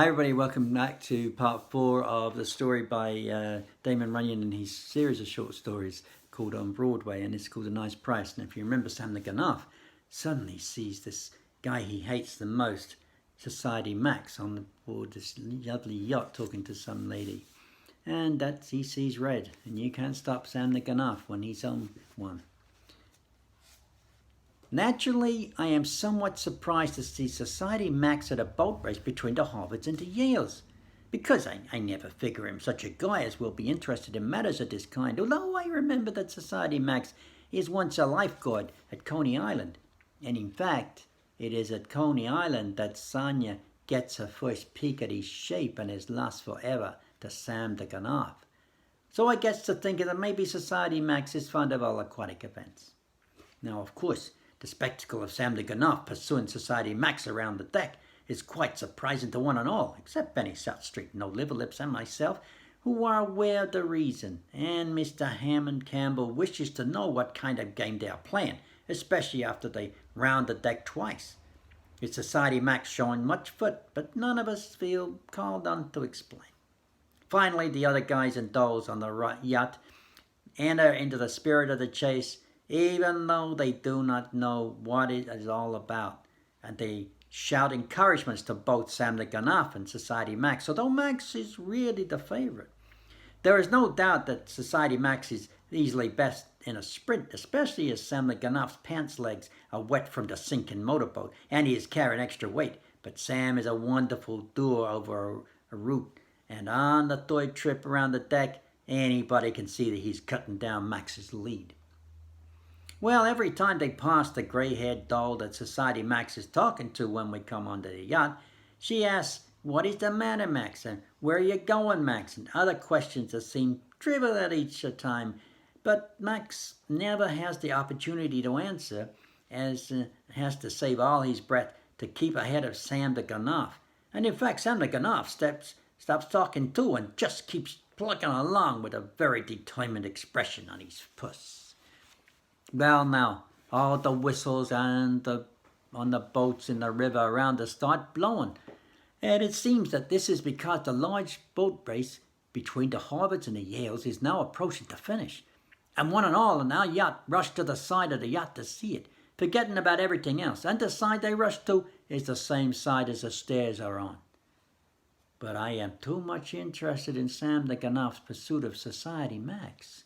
Hi everybody, welcome back to part 4 of the story by Damon Runyon and his series of short stories called On Broadway, and it's called A Nice Price. And if you remember, Sam the Ganoff suddenly sees this guy he hates the most, Society Max, on board this lovely yacht talking to some lady. And he sees red, and you can't stop Sam the Ganoff when he's on one. Naturally, I am somewhat surprised to see Society Max at a boat race between the Harvards and the Yales, because I never figure him such a guy as will be interested in matters of this kind, although I remember that Society Max is once a lifeguard at Coney Island, and in fact, it is at Coney Island that Sonia gets her first peek at his shape and is lost forever to Sam the Ganoff. So I gets to thinking that maybe Society Max is fond of all aquatic events. Now, of course, the spectacle of Sam the Ganoff pursuing Society Max around the deck is quite surprising to one and all, except Benny South Street, No Liverlips, and myself, who are aware of the reason, and Mr. Hammond Campbell wishes to know what kind of game they are playing, especially after they round the deck twice. It's Society Max showing much foot, but none of us feel called on to explain. Finally, the other guys and dolls on the yacht enter into the spirit of the chase, even though they do not know what it is all about, and they shout encouragements to both Sam the Ganoff and Society Max, although Max is really the favorite. There is no doubt that Society Max is easily best in a sprint, especially as Sam the Ganoff's pants legs are wet from the sinking motorboat, and he is carrying extra weight, but Sam is a wonderful doer over a route, and on the third trip around the deck, anybody can see that he's cutting down Max's lead. Well, every time they pass the gray-haired doll that Society Max is talking to when we come onto the yacht, she asks, "What is the matter, Max?" and "Where are you going, Max?" and other questions that seem trivial at each time, but Max never has the opportunity to answer, as has to save all his breath to keep ahead of Sam the Ganoff. And in fact, Sam the Ganoff stops talking too and just keeps plugging along with a very determined expression on his puss. Well, now, all the whistles on the boats in the river around us start blowing, and it seems that this is because the large boat race between the Harvards and the Yales is now approaching the finish, and one and all in our yacht rush to the side of the yacht to see it, forgetting about everything else, and the side they rush to is the same side as the stairs are on. But I am too much interested in Sam the Ganoff's pursuit of Society Max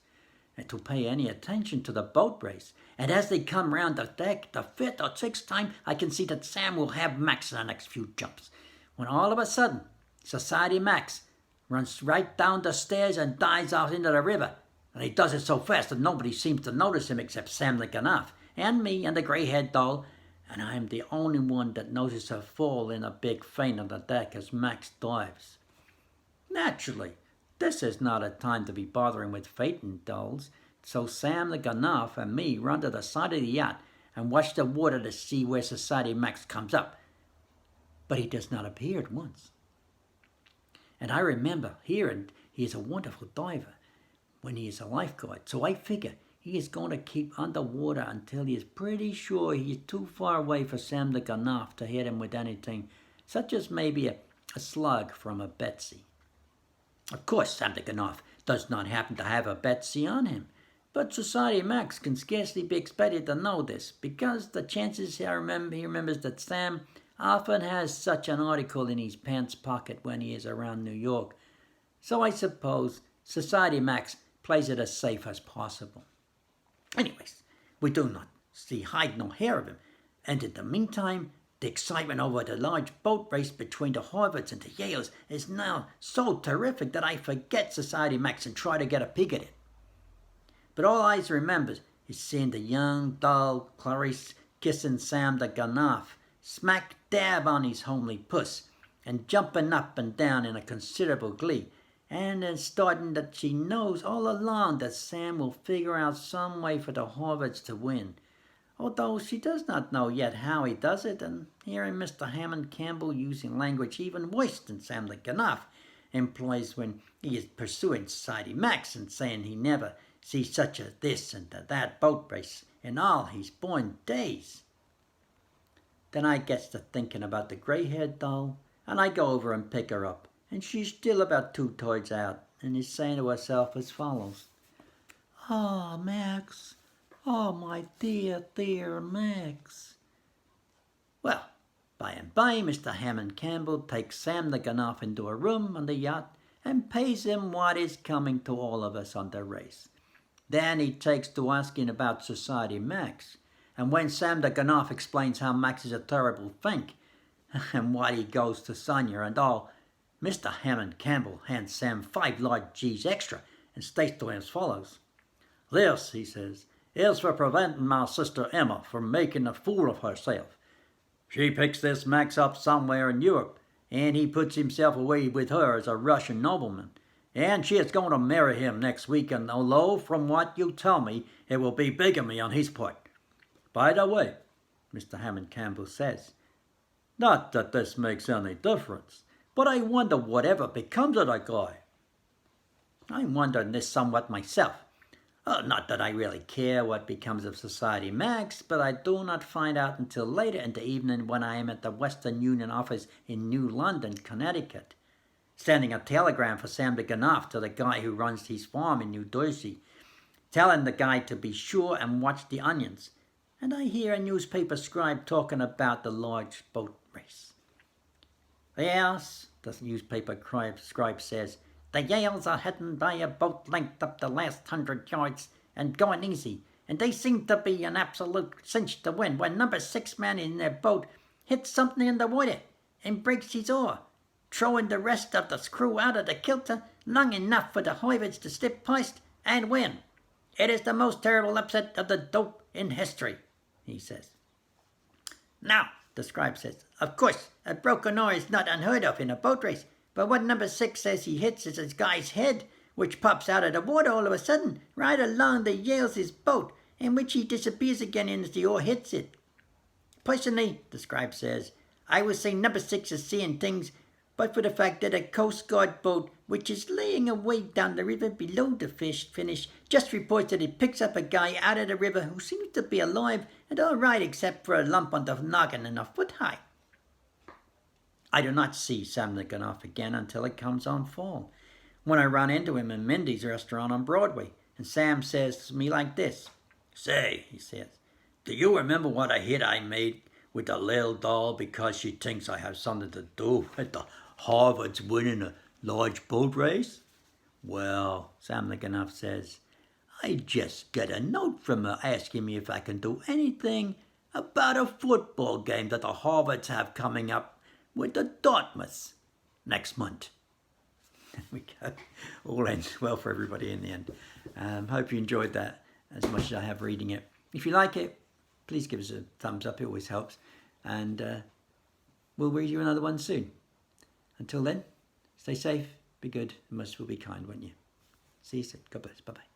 and to pay any attention to the boat race. And as they come round the deck, the fifth or sixth time, I can see that Sam will have Max in the next few jumps, when all of a sudden, Society Max runs right down the stairs and dives off into the river. And he does it so fast that nobody seems to notice him except Sam the Ganoff, and me, and the gray-haired doll, and I'm the only one that notices her fall in a big faint on the deck as Max dives. Naturally, this is not a time to be bothering with fainting dolls, so Sam the Ganoff and me run to the side of the yacht and watch the water to see where Society Max comes up. But he does not appear at once. And I remember hearing he is a wonderful diver when he is a lifeguard, so I figure he is going to keep underwater until he is pretty sure he is too far away for Sam the Ganoff to hit him with anything, such as maybe a slug from a Betsy. Of course, Sam the Ganoff does not happen to have a Betsy on him, but Society Max can scarcely be expected to know this, because the chances he remembers that Sam often has such an article in his pants pocket when he is around New York. So I suppose Society Max plays it as safe as possible. Anyways, we do not see hide nor hair of him, and in the meantime, the excitement over the large boat race between the Harvards and the Yales is now so terrific that I forget Society Max and try to get a peek at it. But all I remember is seeing the young doll Clarice kissing Sam the Ganoff smack dab on his homely puss, and jumping up and down in a considerable glee, and then starting that she knows all along that Sam will figure out some way for the Harvards to win, although she does not know yet how he does it, and hearing Mr. Hammond Campbell using language even worse than Sam the Ganoff employs when he is pursuing Society Max, and saying he never sees such a this and that boat race in all his born days. Then I gets to thinking about the gray-haired doll And I go over and pick her up, and she's still about 2/3 out, and is saying to herself as follows. "Ah, Max. Oh, my dear, dear Max." Well, by and by, Mr. Hammond Campbell takes Sam the Ganoff into a room on the yacht and pays him what is coming to all of us on the race. Then he takes to asking about Society Max, and when Sam the Ganoff explains how Max is a terrible fink, and why he goes to Sonia and all, Mr. Hammond Campbell hands Sam 5 large G's extra and states to him as follows. "This," he says, "is for preventing my sister Emma from making a fool of herself. She picks this Max up somewhere in Europe, and he puts himself away with her as a Russian nobleman, and she is going to marry him next week, and although from what you tell me it will be bigamy on his part. By the way," Mr. Hammond Campbell says, "not that this makes any difference, but I wonder whatever becomes of that guy." I'm wondering this somewhat myself. Not that I really care what becomes of Society Max, but I do not find out until later in the evening when I am at the Western Union office in New London, Connecticut, sending a telegram for Sam the Ganoff to the guy who runs his farm in New Jersey, telling the guy to be sure and watch the onions. And I hear a newspaper scribe talking about the large boat race. "Yes," the newspaper scribe says, "the Yales are heading by a boat length up the last 100 yards and going easy, and they seem to be an absolute cinch to win when number 6 man in their boat hits something in the water and breaks his oar, throwing the rest of the crew out of the kilter long enough for the Hoyards to slip past and win. It is the most terrible upset of the dope in history," he says. "Now," the scribe says, "of course, a broken oar is not unheard of in a boat race, but what number 6 says he hits is his guy's head, which pops out of the water all of a sudden, right along the Yales' boat, in which he disappears again as the oar hits it. Personally," the scribe says, "I would say number 6 is seeing things, but for the fact that a Coast Guard boat, which is laying away down the river below the finish, just reports that it picks up a guy out of the river who seems to be alive and all right except for a lump on the noggin and a foot high." I do not see Sam the Ganoff again until it comes on fall, when I run into him in Mindy's restaurant on Broadway, and Sam says to me like this. "Say," he says, "do you remember what a hit I made with the little doll because she thinks I have something to do with the Harvards winning a large boat race?" "Well," Sam the Ganoff says, "I just get a note from her asking me if I can do anything about a football game that the Harvards have coming up with the Dartmouths next month." There we go. All ends well for everybody in the end. Hope you enjoyed that as much as I have reading it. If you like it, please give us a thumbs up. It always helps. And we'll read you another one soon. Until then, stay safe, be good, and most will be kind, won't you? See you soon. God bless. Bye-bye.